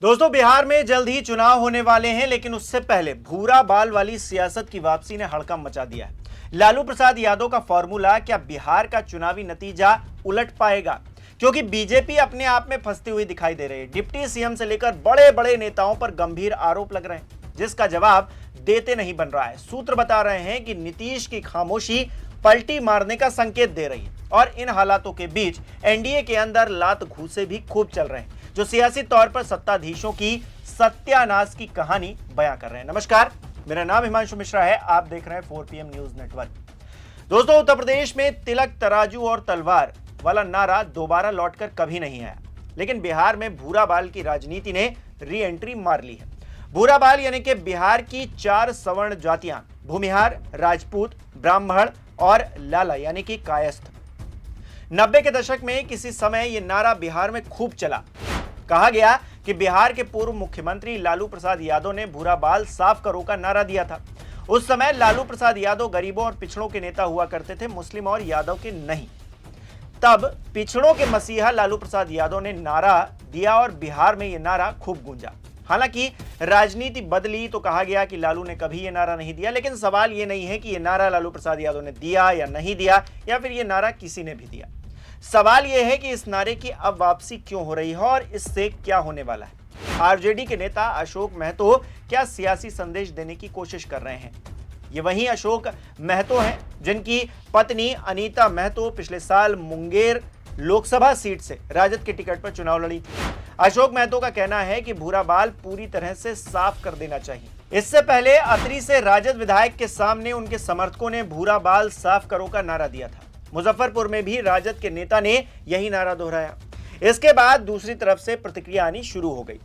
दोस्तों, बिहार में जल्द ही चुनाव होने वाले हैं, लेकिन उससे पहले भूरा बाल वाली सियासत की वापसी ने हड़कंप मचा दिया है। लालू प्रसाद यादव का फॉर्मूला क्या बिहार का चुनावी नतीजा उलट पाएगा? क्योंकि बीजेपी अपने आप में फंसती हुई दिखाई दे रही है। डिप्टी सीएम से लेकर बड़े बड़े नेताओं पर गंभीर आरोप लग रहे हैं, जिसका जवाब देते नहीं बन रहा है। सूत्र बता रहे हैं कि नीतीश की खामोशी पलटी मारने का संकेत दे रही है, और इन हालातों के बीच एनडीए के अंदर लात घूंसे भी खूब चल रहे हैं, जो सियासी तौर पर सत्ताधीशों की सत्यानाश की कहानी बयां कर रहे हैं। नमस्कार, मेरा नाम हिमांशु मिश्रा है। आप देख रहे हैं 4PM न्यूज नेटवर्क। दोस्तों, उत्तर प्रदेश में तिलक तराजू और तलवार वाला नारा दोबारा लौटकर कभी नहीं आया, लेकिन बिहार में भूरा बाल की राजनीति ने री एंट्री मार ली है। भूरा बाल यानी कि बिहार की 4 सवर्ण जातियां भूमिहार, राजपूत, ब्राह्मण और लाला यानी कि कायस्थ। 90 के दशक में किसी समय यह नारा बिहार में खूब चला। कहा गया कि बिहार के पूर्व मुख्यमंत्री लालू प्रसाद यादव ने भूरा बाल साफ करो का नारा दिया था। उस समय लालू प्रसाद यादव गरीबों और पिछड़ों के नेता हुआ करते थे, मुस्लिम और यादव के नहीं। तब पिछड़ों के मसीहा लालू प्रसाद यादव ने नारा दिया और बिहार में यह नारा खूब गूंजा। हालांकि राजनीति बदली तो कहा गया कि लालू ने कभी यह नारा नहीं दिया, लेकिन सवाल यह नहीं है कि यह नारा लालू प्रसाद यादव ने दिया या नहीं दिया, या फिर यह नारा किसी ने भी दिया। सवाल यह है कि इस नारे की अब वापसी क्यों हो रही है और इससे क्या होने वाला है। आरजेडी के नेता अशोक महतो क्या सियासी संदेश देने की कोशिश कर रहे हैं? ये वही अशोक महतो हैं जिनकी पत्नी अनीता महतो पिछले साल मुंगेर लोकसभा सीट से राजद के टिकट पर चुनाव लड़ी थी। अशोक महतो का कहना है कि भूरा बाल पूरी तरह से साफ कर देना चाहिए। इससे पहले अतरी से राजद विधायक के सामने उनके समर्थकों ने भूरा बाल साफ करो का नारा दिया था। मुजफ्फरपुर में भी राजद के नेता ने यही नारा दोहराया। इसके बाद दूसरी तरफ से प्रतिक्रिया आनी शुरू हो गई।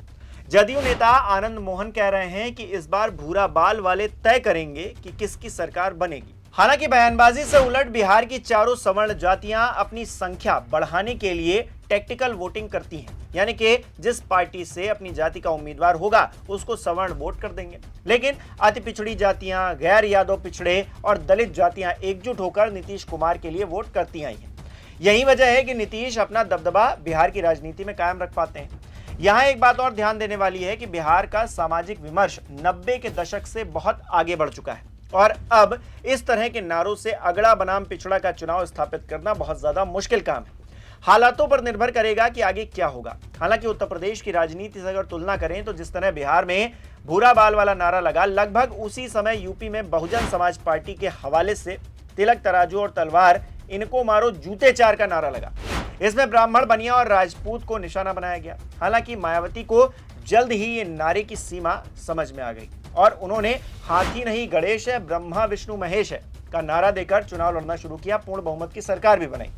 जदयू नेता आनंद मोहन कह रहे हैं कि इस बार भूरा बाल वाले तय करेंगे कि किसकी सरकार बनेगी। हालांकि बयानबाजी से उलट बिहार की चारों सवर्ण जातियां अपनी संख्या बढ़ाने के लिए टैक्टिकल वोटिंग करती हैं, यानी कि जिस पार्टी से अपनी जाति का उम्मीदवार होगा उसको सवर्ण वोट कर देंगे। लेकिन अति पिछड़ी जातियां, गैर यादव पिछड़े और दलित जातियां एकजुट होकर नीतीश कुमार के लिए वोट करती आई हैं। यही वजह है कि नीतीश अपना दबदबा बिहार की राजनीति में कायम रख पाते हैं। यहाँ एक बात और ध्यान देने वाली है कि बिहार का सामाजिक विमर्श 90 के दशक से बहुत आगे बढ़ चुका है, और अब इस तरह के नारों से अगड़ा बनाम पिछड़ा का चुनाव स्थापित करना बहुत ज्यादा मुश्किल काम है। हालातों पर निर्भर करेगा कि आगे क्या होगा। हालांकि उत्तर प्रदेश की राजनीति से अगर तुलना करें तो जिस तरह बिहार में भूरा बाल वाला नारा लगा, लगभग उसी समय यूपी में बहुजन समाज पार्टी के हवाले से तिलक तराजू और तलवार इनको मारो जूते चार का नारा लगा। इसमें ब्राह्मण, बनिया और राजपूत को निशाना बनाया गया। हालांकि मायावती को जल्द ही ये नारे की सीमा समझ में आ गई और उन्होंने हाथी नहीं गणेश है, ब्रह्मा विष्णु महेश है का नारा देकर चुनाव लड़ना शुरू किया। पूर्ण बहुमत की सरकार भी बनाई।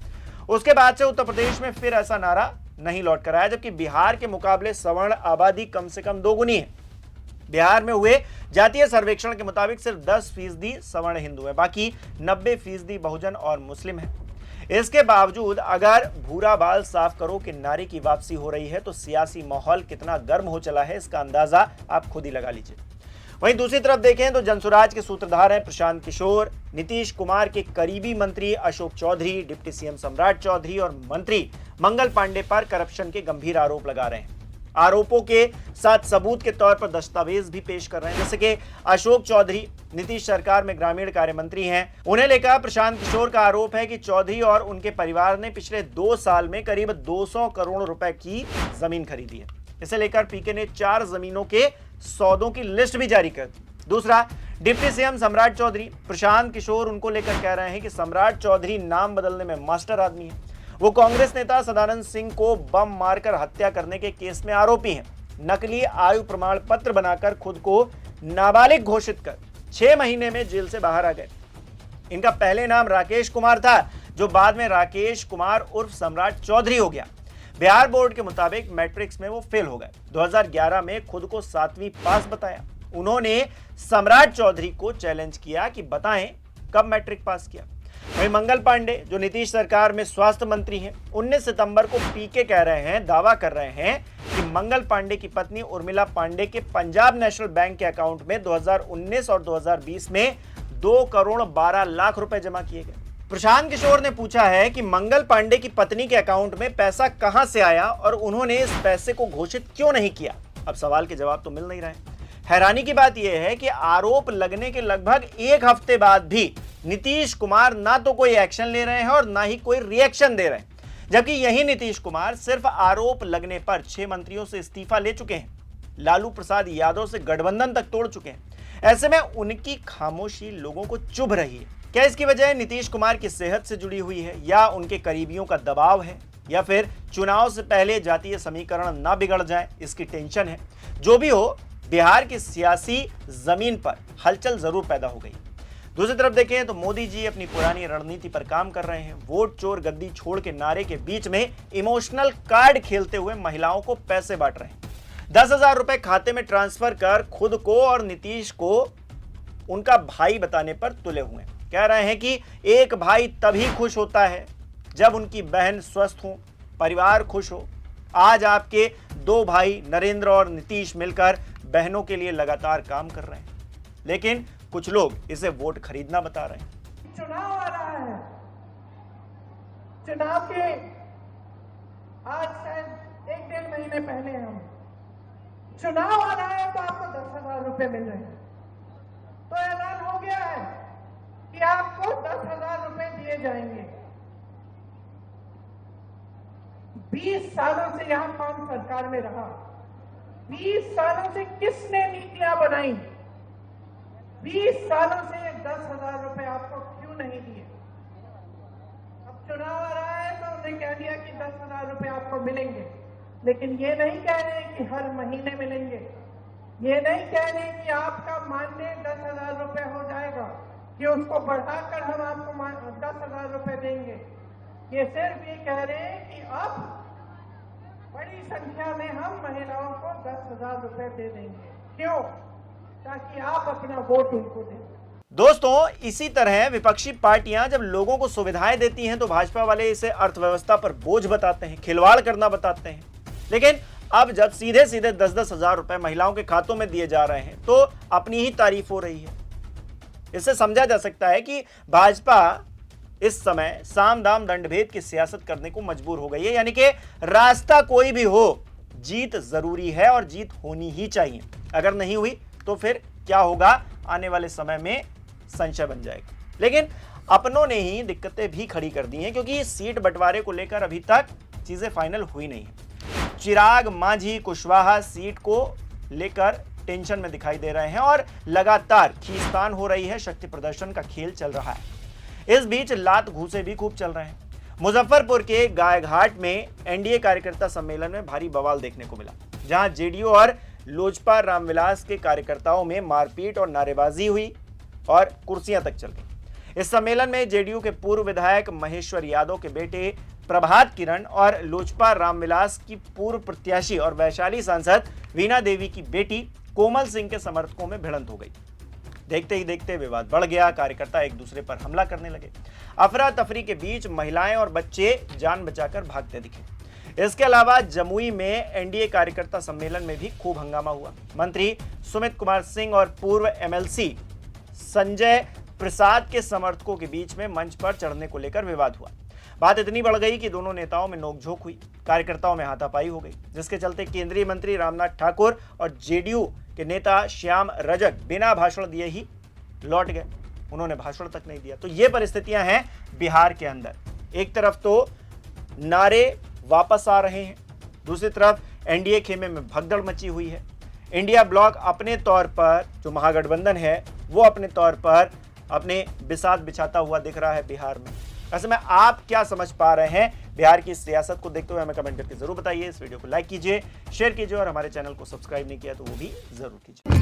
उसके बाद से उत्तर प्रदेश में फिर ऐसा नारा नहीं लौट कर आया, जबकि बिहार के मुकाबले सवर्ण आबादी कम से कम दोगुनी है। बिहार में हुए जातीय सर्वेक्षण के मुताबिक सिर्फ 10% सवर्ण हिंदू है, बाकी 90% बहुजन और मुस्लिम है। इसके बावजूद अगर भूरा बाल साफ करो के नारे की वापसी हो रही है तो सियासी माहौल कितना गर्म हो चला है इसका अंदाजा आप खुद ही लगा लीजिए। वहीं दूसरी तरफ देखें तो जनसुराज के सूत्रधार हैं प्रशांत किशोर, नीतीश कुमार के करीबी मंत्री अशोक चौधरी, डिप्टी सीएम सम्राट चौधरी और मंत्री मंगल पांडे पर करप्शन के गंभीर आरोप लगा रहे हैं। आरोपों के साथ सबूत के तौर पर दस्तावेज भी पेश कर रहे हैं। जैसे कि अशोक चौधरी नीतीश सरकार में ग्रामीण कार्य मंत्री हैं। उन्हें लेकर प्रशांत किशोर का आरोप है कि चौधरी और उनके परिवार ने पिछले 2 साल में करीब 200 करोड़ रुपए की जमीन खरीदी है। इसे लेकर पीके ने 4 जमीनों के सौदों की लिस्ट भी जारी कर दी। दूसरा, डिप्टी सीएम सम्राट चौधरी, प्रशांत किशोर उनको लेकर कह रहे हैं कि सम्राट चौधरी नाम बदलने में मास्टर आदमी है। वो कांग्रेस नेता सदानंद सिंह को बम मारकर हत्या करने के केस में आरोपी हैं। नकली आयु प्रमाण पत्र बनाकर खुद को नाबालिग घोषित कर 6 महीने में जेल से बाहर आ गए। इनका पहले नाम राकेश कुमार था, जो बाद में राकेश कुमार उर्फ सम्राट चौधरी हो गया। बिहार बोर्ड के मुताबिक मैट्रिक्स में वो फेल हो गए। 2011 में खुद को 7वीं पास बताया। उन्होंने सम्राट चौधरी को चैलेंज किया कि बताएं कब मैट्रिक पास किया। वहीं मंगल पांडे जो नीतीश सरकार में स्वास्थ्य मंत्री हैं, 19 सितंबर को पीके कह रहे हैं, दावा कर रहे हैं कि मंगल पांडे की पत्नी उर्मिला पांडे के पंजाब नेशनल बैंक के अकाउंट में 2019 और 2020 में 2 करोड़ 12 लाख रुपए जमा किए गए। प्रशांत किशोर ने पूछा है कि मंगल पांडे की पत्नी के अकाउंट में पैसा कहां से आया और उन्होंने इस पैसे को घोषित क्यों नहीं किया। अब सवाल के जवाब तो मिल नहीं रहे। हैरानी की बात यह है कि आरोप लगने के लगभग एक हफ्ते बाद भी नीतीश कुमार ना तो कोई एक्शन ले रहे हैं और ना ही कोई रिएक्शन दे रहे हैं, जबकि यही नीतीश कुमार सिर्फ आरोप लगने पर 6 मंत्रियों से इस्तीफा ले चुके हैं, लालू प्रसाद यादव से गठबंधन तक तोड़ चुके हैं। ऐसे में उनकी खामोशी लोगों को चुभ रही है। क्या इसकी वजह नीतीश कुमार की सेहत से जुड़ी हुई है, या उनके करीबियों का दबाव है, या फिर चुनाव से पहले जातीय समीकरण ना बिगड़ जाए इसकी टेंशन है? जो भी हो, बिहार की सियासी जमीन पर हलचल जरूर पैदा हो गई। दूसरी तरफ देखें तो मोदी जी अपनी पुरानी रणनीति पर काम कर रहे हैं। वोट चोर गद्दी छोड़ के नारे के बीच में इमोशनल कार्ड खेलते हुए महिलाओं को पैसे बांट रहे हैं। 10,000 रुपए खाते में ट्रांसफर कर खुद को और नीतीश को उनका भाई बताने पर तुले हुए हैं। कह रहे हैं कि एक भाई तभी खुश होता है जब उनकी बहन स्वस्थ हो, परिवार खुश हो। आज आपके 2 भाई नरेंद्र और नीतीश मिलकर बहनों के लिए लगातार काम कर रहे हैं, लेकिन कुछ लोग इसे वोट खरीदना बता रहे हैं। चुनाव आ रहा है, चुनाव के आज शायद 1-1.5 महीने पहले हम चुनाव आ रहा है तो आपको 10,000 रुपए मिल रहे हैं। तो ऐलान हो गया है कि आपको 10,000 रुपए दिए जाएंगे। 20 सालों से यहां कौन सरकार में रहा? 20 सालों से किसने नीतियां बनाई? 20 सालों से 10,000 रुपए आपको क्यों नहीं दिए? अब चुनाव आ रहा है तो उन्होंने कह दिया कि 10,000 रुपए आपको मिलेंगे, लेकिन ये नहीं कह रहे कि हर महीने मिलेंगे। ये नहीं कह रहे कि आपका मानदेय 10,000 रुपए हो जाएगा, कि उसको बढ़ाकर हम आपको 10,000 रुपए देंगे। ये सिर्फ ये कह रहे हैं कि अब बड़ी संख्या में हम महिलाओं को 10,000 रुपए दे देंगे। क्यों? ताकि आप अपना वोट उनको दें। दोस्तों, इसी तरह विपक्षी पार्टियां जब लोगों को सुविधाएं देती हैं तो भाजपा वाले इसे अर्थव्यवस्था पर बोझ बताते हैं, खिलवाड़ करना बताते हैं। लेकिन अब जब सीधे सीधे 10-10 हजार रुपए महिलाओं के खातों में दिए जा रहे हैं तो अपनी ही तारीफ हो रही है। इससे समझा जा सकता है कि भाजपा इस समय साम दाम दंडभेद की सियासत करने को मजबूर हो गई है, यानी कि रास्ता कोई भी हो, जीत जरूरी है और जीत होनी ही चाहिए। अगर नहीं हुई तो फिर क्या होगा आने वाले समय में संशय बन जाएगा। लेकिन अपनों ने ही दिक्कतें भी खड़ी कर दी हैं, क्योंकि सीट बंटवारे को लेकर अभी तक चीजें फाइनल हुई नहीं है। चिराग मांझी कुशवाहा सीट को लेकर टेंशन में दिखाई दे रहे हैं और लगातार खींचतान हो रही है, शक्ति प्रदर्शन का खेल चल रहा है। इस बीच लात घूसे भी खूब चल रहे हैं। मुजफ्फरपुर के गायघाट में एनडीए कार्यकर्ता सम्मेलन में भारी बवाल देखने को मिला, जहां जेडीयू और लोजपा रामविलास के कार्यकर्ताओं में मारपीट और नारेबाजी हुई और कुर्सियां तक चल गई। इस सम्मेलन में जेडीयू के पूर्व विधायक महेश्वर यादव के बेटे प्रभात किरण और लोजपा रामविलास की पूर्व प्रत्याशी और वैशाली सांसद वीणा देवी की बेटी कोमल सिंह के समर्थकों में भिड़ंत हो गई। देखते ही देखते विवाद बढ़ गया, कार्यकर्ता एक दूसरे पर हमला करने लगे। अफरा तफरी के बीच महिलाएं और बच्चे जान बचाकर भागते दिखे। इसके अलावा जमुई में एनडीए कार्यकर्ता सम्मेलन में भी खूब हंगामा हुआ। मंत्री सुमित कुमार सिंह और पूर्व एमएलसी संजय प्रसाद के समर्थकों के बीच में मंच पर चढ़ने को लेकर विवाद हुआ। बात इतनी बढ़ गई कि दोनों नेताओं में नोकझोंक हुई, कार्यकर्ताओं में हाथापाई हो गई, जिसके चलते केंद्रीय मंत्री रामनाथ ठाकुर और जेडीयू के नेता श्याम रजक बिना भाषण दिए ही लौट गए। उन्होंने भाषण तक नहीं दिया। तो ये परिस्थितियां हैं बिहार के अंदर। एक तरफ तो नारे वापस आ रहे हैं, दूसरी तरफ एनडीए खेमे में भगदड़ मची हुई है। इंडिया ब्लॉक अपने तौर पर, जो महागठबंधन है, वो अपने तौर पर अपने बिसात बिछाता हुआ दिख रहा है बिहार में। ऐसे में आप क्या समझ पा रहे हैं बिहार की सियासत को देखते हुए? हमें कमेंट करके जरूर बताइए। इस वीडियो को लाइक कीजिए, शेयर कीजिए और हमारे चैनल को सब्सक्राइब नहीं किया तो वो भी जरूर कीजिए।